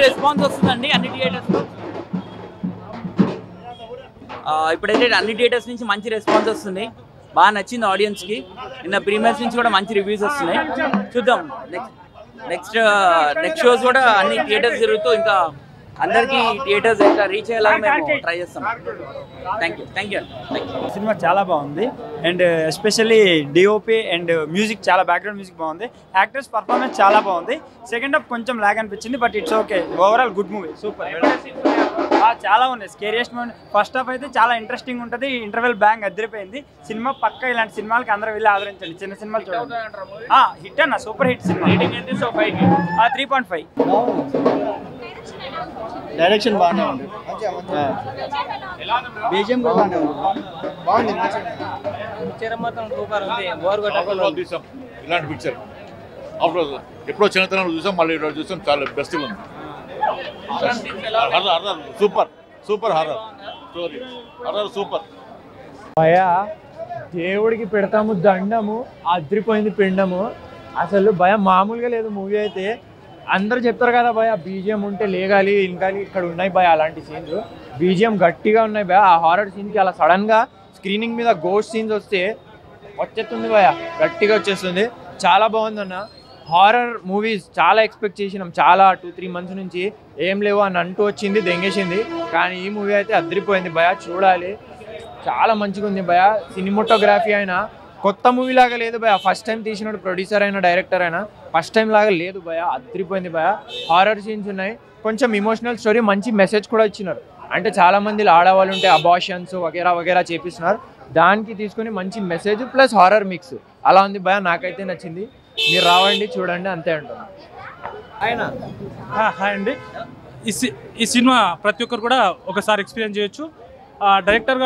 Response వస్తుందండి అన్ని థియేటర్స్లో. ఇప్పుడైతే అన్ని థియేటర్స్ నుంచి మంచి రెస్పాన్స్ వస్తుంది, బాగా నచ్చింది ఆడియన్స్కి. నిన్న ప్రీమియర్స్ నుంచి కూడా మంచి రివ్యూస్ వస్తున్నాయి. చూద్దాం నెక్స్ట్ షోస్ కూడా అన్ని థియేటర్స్ జరుగుతూ ఇంకా అందరికీ థియేటర్స్ ఇంకా రీచ్ అయ్యేలాగా మేము ట్రై చేస్తాం. Thank you. సినిమా చాలా బాగుంది and especially DOP and music చాలా బ్యాక్గ్రౌండ్ మ్యూజిక్ బాగుంది. యాక్టర్స్ పర్ఫార్మెన్స్ చాలా బాగుంది. సెకండ్ హాఫ్ కొంచెం లాగ్ అనిపించింది but it's okay. Overall good movie, super. చాలా ఉన్నాయి స్కేరియస్ట్ మూవీ. ఫస్ట్ హాఫ్ అయితే చాలా ఇంట్రెస్టింగ్ ఉంటుంది, ఇంటర్వెల్ బ్యాంగ్ అదిరిపోయింది. సినిమా పక్క ఇలాంటి సినిమాలకి అందరూ వెళ్ళి ఆదరించండి, చిన్న సినిమాలు చూడండి. హిట్ అన్న, సూపర్ హిట్ సినిమా. 3.5. డైరెక్షన్ బాగానే ఉంది, బీజిఎం కూడా బాగానే ఉంది, బాగుంది. ఇలాంటి పిక్చర్ ఎప్పుడో చిన్నతనంలో చూసాం, మళ్ళీ ఈరోజు చూసాం, చాలా బెస్ట్గా ఉంది. Super horror story, super. భయా దేవుడికి పెడతాము దండము, అదిరిపోయింది పిండము. అసలు భయం మామూలుగా లేదు మూవీ అయితే. అందరూ చెప్తారు కదా భయ బీజిఎం ఉంటే లేగాలి ఇంకాలి, ఇక్కడ ఉన్నాయి భయ అలాంటి సీన్స్. బీజిఎం గట్టిగా ఉన్నాయి భయ. ఆ హారర్ సీన్కి అలా సడన్గా స్క్రీనింగ్ మీద గోస్ట్ సీన్స్ వస్తే వచ్చేస్తుంది భయ, గట్టిగా వచ్చేస్తుంది. చాలా బాగుందన్న. హారర్ మూవీస్ చాలా ఎక్స్పెక్ట్ చేసినాం, చాలా 2-3 months నుంచి ఏం లేవు అని అంటూ వచ్చింది, దెంగేసింది. కానీ ఈ మూవీ అయితే అదిరిపోయింది భయ, చూడాలి. చాలా మంచిగా ఉంది భయ. సినిమాటోగ్రఫీ అయినా కొత్త మూవీ లాగా లేదు భయ. ఫస్ట్ టైం తీసినాడు ప్రొడ్యూసర్ అయినా డైరెక్టర్ అయినా, ఫస్ట్ టైం లాగా లేదు భయ, అదిరిపోయింది భయ. హారర్ సీన్స్ ఉన్నాయి, కొంచెం ఇమోషనల్ స్టోరీ, మంచి మెసేజ్ కూడా ఇచ్చినారు. అంటే చాలామంది ఆడవాళ్ళు ఉంటే అబార్షన్స్ వగేరా వగేరా చేపిస్తున్నారు, దానికి తీసుకుని మంచి మెసేజ్ ప్లస్ హారర్ మిక్స్ అలా ఉంది భయ. నాకైతే నచ్చింది, మీరు రావండి చూడండి, అంతే అంటున్నాను. హాయ్ అండి. ఈ సినిమా ప్రతి ఒక్కరు కూడా ఒకసారి ఎక్స్పీరియన్స్ చేయొచ్చు. డైరెక్టర్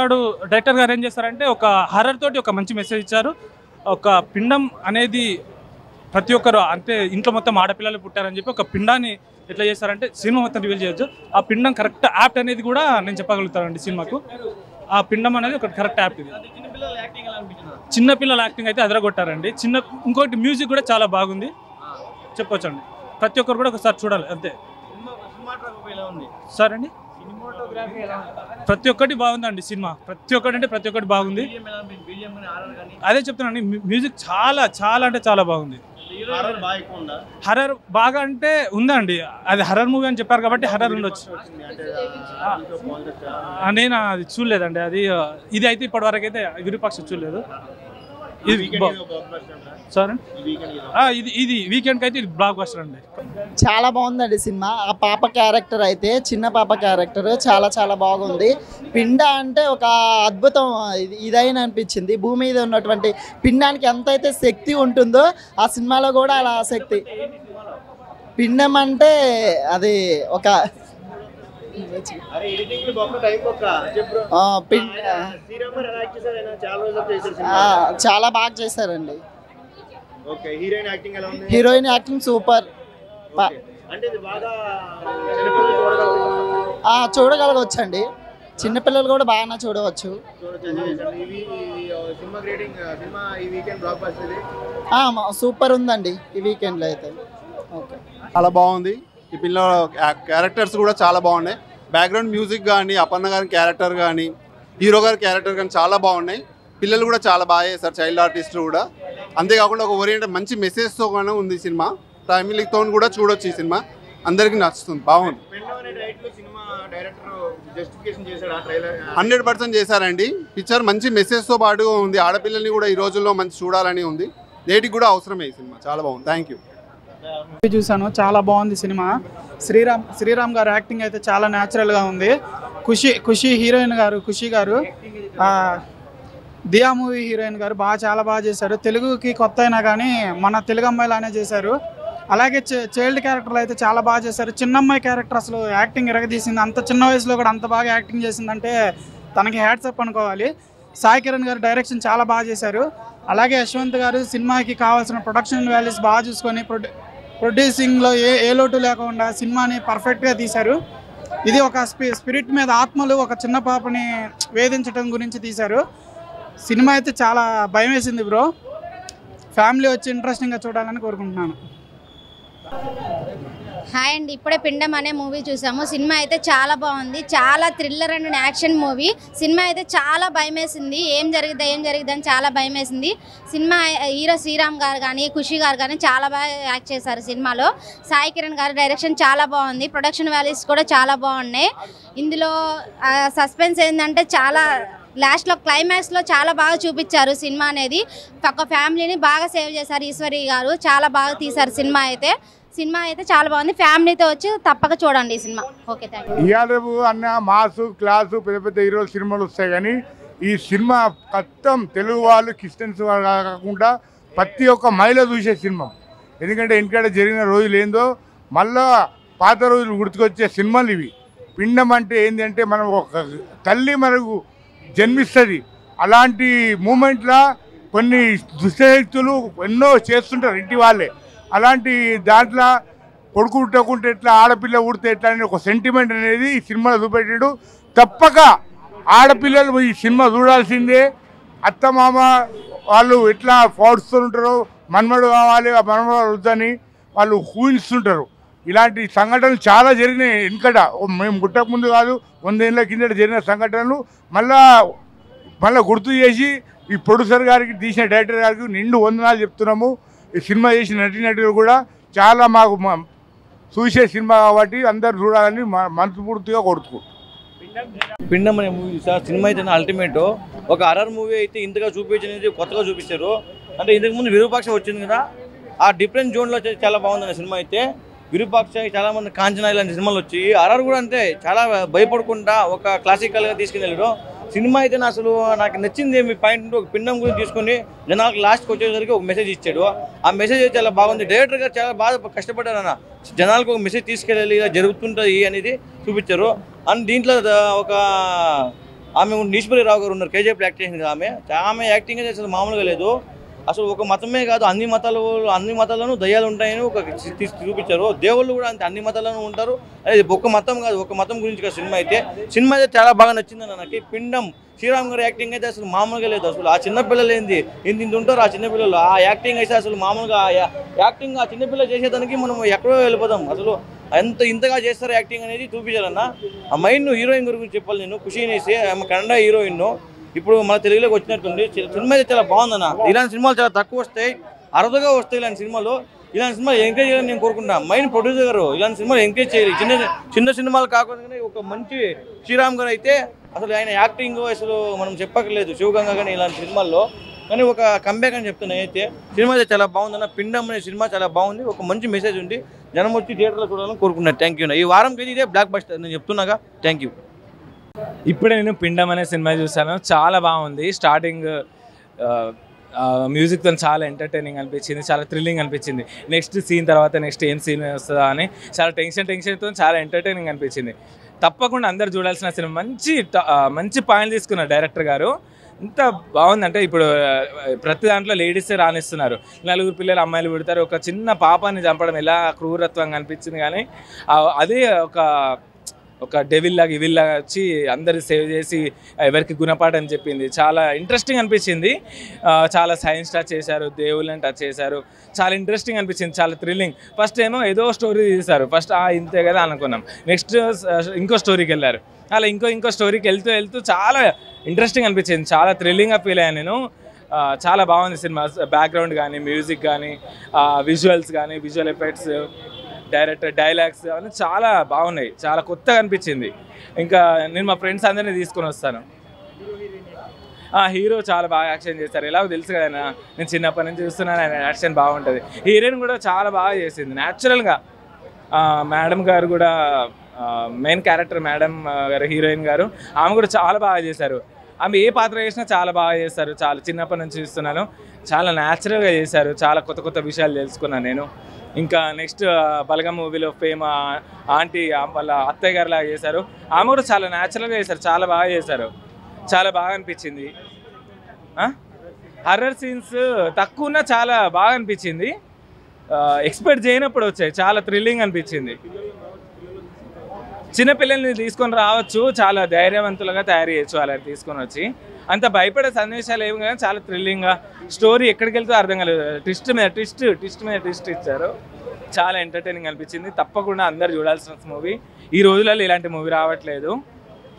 గారు ఏం చేస్తారంటే ఒక హర్రర్ తోటి ఒక మంచి మెసేజ్ ఇచ్చారు. ఒక పిండం అనేది ప్రతి ఒక్కరు, అంటే ఇంట్లో మొత్తం ఆడపిల్లలు పుట్టారని చెప్పి ఒక పిండాన్ని ఎట్లా చేస్తారంటే సినిమా మొత్తం రివీల్ చేయొచ్చు. ఆ పిండం కరెక్ట్ యాప్ట్ అనేది కూడా నేను చెప్పగలుగుతానండి సినిమాకు. ఆ పిండం అనేది ఒక కరెక్ట్ యాప్ట్. ఇది చిన్నపిల్లల యాక్టింగ్ అయితే అదరగొట్టారండి. ఇంకోటి మ్యూజిక్ కూడా చాలా బాగుంది, చెప్పొచ్చండి. ప్రతి ఒక్కరు కూడా ఒకసారి చూడాలి, అంతే. సార్ అండి ప్రతి ఒక్కటి బాగుందండి సినిమా, ప్రతి ఒక్కటి బాగుంది. అదే చెప్తున్నానండి, మ్యూజిక్ చాలా అంటే చాలా బాగుంది. హర్రర్ బాగా అంటే ఉందండి, అది హర్రర్ మూవీ అని చెప్పారు కాబట్టి హర్రర్ ఉండొచ్చు. నేను అది చూడలేదండి, ఇది అయితే ఇప్పటివరకు అయితే విరూపాక్ష చూడలేదు. ఇది వీకెండ్ కి అయితే ఇది బ్లాక్ బస్టర్ అండి. చాలా బాగుందండి సినిమా. ఆ పాప క్యారెక్టర్ అయితే, చిన్న పాప క్యారెక్టర్ చాలా బాగుంది. పిండ అంటే ఒక అద్భుతం ఇదైనా అనిపించింది. భూమి మీద ఉన్నటువంటి పిండానికి ఎంతైతే శక్తి ఉంటుందో ఆ సినిమాలో కూడా అలా శక్తి. పిండం అంటే అది ఒక చాలా బాగా చేశారండి. Heroine acting super. చూడగలగొచ్చండి, చిన్నపిల్లలు కూడా బాగా చూడవచ్చు. సూపర్ ఉందండి ఈ వీకెండ్లో అయితే. ఓకే, చాలా బాగుంది. ఈ పిల్లల క్యారెక్టర్స్ కూడా చాలా బాగున్నాయి. బ్యాక్గ్రౌండ్ మ్యూజిక్ కానీ, అపర్ణ గారి క్యారెక్టర్ కానీ, హీరో గారి క్యారెక్టర్ కానీ చాలా బాగున్నాయి. పిల్లలు కూడా చాలా బాగా చేస్తారు, చైల్డ్ ఆర్టిస్టులు కూడా. అంతేకాకుండా ఒక ఓరియంటెడ్ మంచి మెసేజ్తో కూడా ఉంది సినిమా. ఫ్యామిలీతో కూడా చూడొచ్చు ఈ సినిమా, అందరికీ నచ్చుతుంది, బాగుంది. 100% చేశారండి. పిక్చర్ మంచి మెసేజ్తో పాటుగా ఉంది. ఆడపిల్లల్ని కూడా ఈ రోజుల్లో మంచి చూడాలని ఉంది. నేటికి కూడా అవసరమే ఈ సినిమా, చాలా బాగుంది. Thank you. చూసాను, చాలా బాగుంది సినిమా. శ్రీరామ్ గారు యాక్టింగ్ అయితే చాలా న్యాచురల్గా ఉంది. ఖుషి హీరోయిన్ గారు, ఖుషి గారు, దియా మూవీ హీరోయిన్ గారు చాలా బాగా చేశారు. తెలుగుకి కొత్త అయినా కానీ మన తెలుగు అమ్మాయిలానే చేశారు. అలాగే చైల్డ్ క్యారెక్టర్లు అయితే చాలా బాగా చేశారు. చిన్న అమ్మాయి క్యారెక్టర్ అసలు యాక్టింగ్ ఎరగదీసింది. అంత చిన్న వయసులో కూడా అంత బాగా యాక్టింగ్ చేసిందంటే తనకి హ్యాట్స్ అప్ అనుకోవాలి. సాయి కిరణ్ గారు డైరెక్షన్ చాలా బాగా చేశారు. అలాగే యశ్వంత్ గారు సినిమాకి కావాల్సిన ప్రొడక్షన్ వాల్యూస్ బాగా చూసుకొని ప్రొడ్యూసింగ్లో ఏ లోటు లేకుండా సినిమాని పర్ఫెక్ట్గా తీశారు. ఇది ఒక స్పిరిట్ మీద, ఆత్మలు ఒక చిన్న పాపని వేధించడం గురించి తీశారు. సినిమా అయితే చాలా భయం వేసింది బ్రో. ఫ్యామిలీ వచ్చి ఇంట్రెస్టింగ్గా చూడాలని కోరుకుంటున్నాను. హాయ్ అండి, ఇప్పుడే పిండం అనే మూవీ చూసాము. సినిమా అయితే చాలా బాగుంది, చాలా thriller and action movie. Cinema అయితే చాలా భయం వేసింది, ఏం జరిగిద్ది అని చాలా భయం వేసింది. సినిమా హీరో శ్రీరామ్ గారు కానీ ఖుషి గారు కానీ చాలా బాగా యాక్ట్ చేశారు సినిమాలో. సాయి కిరణ్ గారు డైరెక్షన్ చాలా బాగుంది, ప్రొడక్షన్ వాల్యూస్ కూడా చాలా బాగున్నాయి. ఇందులో సస్పెన్స్ ఏంటంటే చాలా లాస్ట్లో క్లైమాక్స్లో చాలా బాగా చూపించారు సినిమా అనేది. ఒక ఫ్యామిలీని బాగా సేవ్ చేశారు ఈశ్వరి గారు, చాలా బాగా తీశారు సినిమా అయితే చాలా బాగుంది. ఫ్యామిలీతో వచ్చి తప్పక చూడండి ఈ సినిమా. Okay, thank you. ఇవాళ అన్న మాసు క్లాసు పెద్ద పెద్ద హీరోల సినిమాలు వస్తాయి, కానీ ఈ సినిమా మొత్తం తెలుగు వాళ్ళు క్రిస్టియన్స్ వాళ్ళు కాకుండా ప్రతి ఒక్క మహిళ చూసే సినిమా. ఎందుకంటే ఎందుకంటే జరిగిన రోజులు ఏందో మళ్ళా పాత రోజులు గుర్తుకొచ్చే సినిమాలు ఇవి. పిండం అంటే ఏంటంటే మనం ఒక తల్లి మనకు జన్మిస్తుంది, అలాంటి మూమెంట్లో కొన్ని దుష్టశక్తులు ఎన్నో చేస్తుంటారు ఇంటి వాళ్ళే. అలాంటి దాంట్లో కొడుకు పుట్టకుంటే ఎట్లా, ఆడపిల్ల పుడితే ఎట్లా అని ఒక సెంటిమెంట్ అనేది ఈ సినిమాలో చూపెట్టాడు. తప్పక ఆడపిల్లలు ఈ సినిమా చూడాల్సిందే. అత్తమామ వాళ్ళు ఎట్లా పోడుస్తుంటారో, మన్మడు కావాలి ఆ మన్మడు వద్దని వాళ్ళు ఊహిస్తుంటారు. ఇలాంటి సంఘటనలు చాలా జరిగినాయి వెనుకట, మేము గుట్టక ముందు కాదు 100 ఏళ్ళ కిందట జరిగిన సంఘటనలు మళ్ళీ గుర్తు చేసి ఈ ప్రొడ్యూసర్ గారికి, తీసిన డైరెక్టర్ గారికి నిండు వందనాలు చెప్తున్నాము. ఈ సినిమా చేసిన నటీనటులు కూడా చాలా మాకు చూసే సినిమా కాబట్టి అందరు చూడాలని మనస్ఫూర్తిగా కోరుకుంటున్నాం. పిండం అనే మూవీ చూసా, సినిమా అయితే అల్టిమేట్. ఒక హర్రర్ మూవీ అయితే ఇంతగా చూపించినది కొత్తగా చూపించారు. అంటే ఇంతకుముందు విరూపాక్ష వచ్చింది కదా, ఆ డిఫరెంట్ జోన్లో చాలా బాగుంది సినిమా అయితే. విరూపాక్ష చాలా మంది కాంచనా ఇలాంటి సినిమాలు వచ్చి హర్రర్ కూడా అంతే చాలా భయపడకుండా ఒక క్లాసికల్గా తీసుకుని వెళ్ళాడు. సినిమా అయితే అసలు నాకు నచ్చింది ఏమి పాయింట్, ఒక పిండం గురించి తీసుకొని జనాలకు లాస్ట్కి వచ్చేసరికి ఒక మెసేజ్ ఇచ్చాడు. ఆ మెసేజ్ చాలా బాగుంది. డైరెక్టర్ గారు చాలా బాగా కష్టపడ్డారు అన్న, జనాలకు ఒక మెసేజ్ తీసుకెళ్ళాలి, ఇలా జరుగుతుంటుంది అనేది చూపించారు. అండ్ దీంట్లో ఒక ఆమె ఈశ్వరి రావు గారు ఉన్నారు, కేజీఎఫ్ యాక్ట్ చేసింది. ఆమె యాక్టింగ్ అయితే అసలు మామూలుగా లేదు. అసలు ఒక మతమే కాదు, అన్ని మతాలను దయ్యాలు ఉంటాయని ఒక చూపించారు. దేవుళ్ళు కూడా అంతే, అన్ని మతాలను ఉంటారు. అది ఒక మతం కాదు, ఒక మతం గురించి కాదు సినిమా అయితే. సినిమా అయితే చాలా బాగా నచ్చింది నాకు. పిండం శ్రీరామ్ గారి యాక్టింగ్ అయితే అసలు మామూలుగా లేదు. అసలు ఆ చిన్నపిల్లలు ఏంది ఇంత ఉంటారు, ఆ చిన్నపిల్లలు ఆ యాక్టింగ్ అయితే అసలు మామూలుగా యాక్టింగ్ ఆ చిన్నపిల్లలు చేసేదానికి మనం ఎక్కడో వెళ్ళిపోతాం. అసలు ఇంతగా చేస్తారు యాక్టింగ్ అనేది చూపించారన్న. ఆ మైండ్ హీరోయిన్ గురించి చెప్పాలి నేను, ఖుషి అనేసి ఆమె కన్నడ హీరోయిన్, ఇప్పుడు మన తెలుగులోకి వచ్చినట్టుంది. సినిమా అయితే చాలా బాగుందన్న. ఇలాంటి సినిమాలు చాలా తక్కువ వస్తాయి, అరుదుగా వస్తాయి ఇలాంటి సినిమాలు. ఇలాంటి సినిమాలు ఎంకరేజ్ చేయాలని నేను కోరుకుంటా. మైండ్ ప్రొడ్యూసర్ గారు ఇలాంటి సినిమాలు ఎంకరేజ్ చేయాలి. చిన్న సినిమాలు కాకుండా ఒక మంచి శ్రీరామ్ గారు అయితే అసలు ఆయన యాక్టింగ్ అసలు మనం చెప్పక్కర్లేదు. శివగంగా కానీ ఇలాంటి సినిమాల్లో కానీ ఒక కంబ్యాక్ అని చెప్తున్నాను. అయితే సినిమా అయితే చాలా బాగుందన్న. పిండం అనే సినిమా చాలా బాగుంది, ఒక మంచి మెసేజ్ ఉంది. జనం వచ్చి థియేటర్లో చూడాలని కోరుకుంటున్నాను. Thank you. ఈ వారంకి ఇదే బ్లాక్ బస్టర్ నేను చెప్తున్నాగా. Thank you. ఇప్పుడే నేను పిండం అనే సినిమా చూసాను, చాలా బాగుంది. స్టార్టింగ్ మ్యూజిక్తో చాలా ఎంటర్టైనింగ్ అనిపించింది, చాలా థ్రిల్లింగ్ అనిపించింది. నెక్స్ట్ సీన్ తర్వాత నెక్స్ట్ ఏం సీన్ వస్తుందా అని చాలా టెన్షన్తో చాలా ఎంటర్టైనింగ్ అనిపించింది. తప్పకుండా అందరు చూడాల్సిన సినిమా. మంచి పాయింట్ తీసుకున్నారు డైరెక్టర్ గారు. ఇంత బాగుందంటే ఇప్పుడు ప్రతి దాంట్లో లేడీసే రాణిస్తున్నారు. 4 పిల్లలు అమ్మాయిలు పుడతారు, ఒక చిన్న పాపాన్ని చంపడం ఎలా క్రూరత్వంగా అనిపించింది. కానీ అదే ఒక డెవిల్ లాగా వచ్చి అందరు సేవ్ చేసి ఎవరికి గుణపాఠం చెప్పింది. చాలా ఇంట్రెస్టింగ్ అనిపించింది. చాలా సైన్స్ టచ్ చేశారు, దేవుళ్ళని టచ్ చేశారు. చాలా ఇంట్రెస్టింగ్ అనిపించింది, చాలా థ్రిల్లింగ్. ఫస్ట్ ఏమో ఏదో స్టోరీ తీశారు, ఫస్ట్ ఇంతే కదా అనుకున్నాం. నెక్స్ట్ ఇంకో స్టోరీకి వెళ్ళారు, అలా ఇంకో స్టోరీకి వెళ్తూ చాలా ఇంట్రెస్టింగ్ అనిపించింది. చాలా థ్రిల్లింగ్గా ఫీల్ అయ్యాను నేను. చాలా బాగుంది సినిమా. బ్యాక్గ్రౌండ్ కానీ, మ్యూజిక్ కానీ, విజువల్స్ కానీ, విజువల్ ఎఫెక్ట్స్, డైరెక్టర్ డైలాగ్స్ అవన్నీ చాలా బాగున్నాయి. చాలా కొత్తగా అనిపించింది. ఇంకా నేను మా ఫ్రెండ్స్ అందరినీ తీసుకొని వస్తాను. హీరో చాలా బాగా యాక్షన్ చేస్తారు. ఎలాగో తెలుసు కదా, నేను చిన్నప్పటి నుంచి చూస్తున్నాను, ఆయన యాక్షన్ బాగుంటుంది. హీరోయిన్ కూడా చాలా బాగా చేసింది న్యాచురల్గా. మేడం గారు కూడా మెయిన్ క్యారెక్టర్ మేడం గారు, హీరోయిన్ గారు, ఆమె కూడా చాలా బాగా చేశారు. ఆమె ఏ పాత్ర చేసినా చాలా బాగా చేస్తారు. చాలా చిన్నప్పటి నుంచి చూస్తున్నాను, చాలా న్యాచురల్గా చేశారు. చాలా కొత్త విషయాలు తెలుసుకున్నాను నేను. ఇంకా నెక్స్ట్ బలగం మూవీలో ఫేమ్ ఆంటీ వాళ్ళ అత్తయ్య గారు లాగా చేశారు. ఆమె కూడా చాలా న్యాచురల్గా చేశారు, చాలా బాగా చేశారు. చాలా బాగా అనిపించింది. హర్రర్ సీన్స్ తక్కువ ఉన్నా చాలా బాగా అనిపించింది. ఎక్స్పెక్ట్ చేయనప్పుడు వచ్చాయి, చాలా థ్రిల్లింగ్ అనిపించింది. చిన్నపిల్లల్ని తీసుకొని రావచ్చు, చాలా ధైర్యవంతులుగా తయారు చేయొచ్చు వాళ్ళని తీసుకొని వచ్చి. అంత భయపడే సన్నివేశాలు ఏమి కానీ చాలా థ్రిల్లింగ్గా స్టోరీ ఎక్కడికి వెళ్తే అర్థం కాలేదు. ట్విస్ట్ మీద ట్విస్ట్ ఇచ్చారు. చాలా ఎంటర్టైనింగ్ అనిపించింది. తప్పకుండా అందరు చూడాల్సిన మూవీ. ఈ రోజులలో ఇలాంటి మూవీ రావట్లేదు.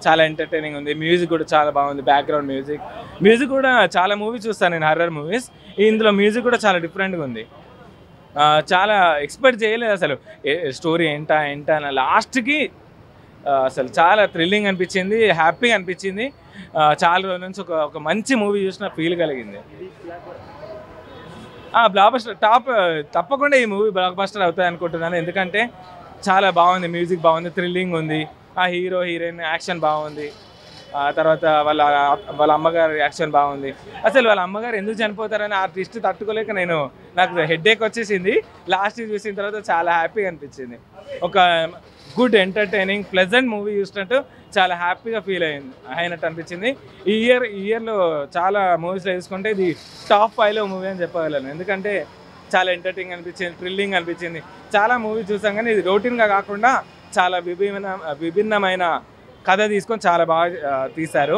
చాలా ఎంటర్టైనింగ్ ఉంది. మ్యూజిక్ కూడా చాలా బాగుంది. బ్యాక్గ్రౌండ్ మ్యూజిక్ కూడా చాలా మూవీ చూస్తాను నేను, హర్రర్ మూవీస్. ఇందులో మ్యూజిక్ కూడా చాలా డిఫరెంట్గా ఉంది. చాలా ఎక్స్పెక్ట్ చేయలేదు అసలు స్టోరీ ఏంటా అని. లాస్ట్కి అసలు చాలా థ్రిల్లింగ్ అనిపించింది, హ్యాపీగా అనిపించింది. చాలా రోజుల నుంచి ఒక మంచి మూవీ చూసిన ఫీల్ కలిగింది. బ్లాక్ బస్టర్ తప్పకుండా ఈ మూవీ బ్లాక్ బస్టర్ అవుతుంది అనుకుంటున్నాను. ఎందుకంటే చాలా బాగుంది, మ్యూజిక్ బాగుంది, థ్రిల్లింగ్ ఉంది. ఆ హీరో హీరోయిన్ యాక్షన్ బాగుంది. తర్వాత వాళ్ళ అమ్మగారు యాక్షన్ బాగుంది. అసలు వాళ్ళ అమ్మగారు ఎందుకు చనిపోతారని ఆ ట్విస్ట్ తట్టుకోలేక నాకు హెడ్ఏక్ వచ్చేసింది. లాస్ట్ చూసిన తర్వాత చాలా హ్యాపీగా అనిపించింది. ఒక గుడ్ ఎంటర్టైనింగ్ ప్లెజెంట్ మూవీ చూసినట్టు చాలా హ్యాపీగా ఫీల్ అయినట్టు అనిపించింది. ఈ ఇయర్లో చాలా మూవీస్లో చూసుకుంటే ఇది టాప్ 5లో మూవీ అని చెప్పగలను. ఎందుకంటే చాలా ఎంటర్టైనింగ్ అనిపించింది, థ్రిల్లింగ్ అనిపించింది. చాలా మూవీ చూసాం కానీ ఇది రొటీన్గా కాకుండా చాలా విభిన్నమైన కథ తీసుకొని చాలా బాగా తీశారు.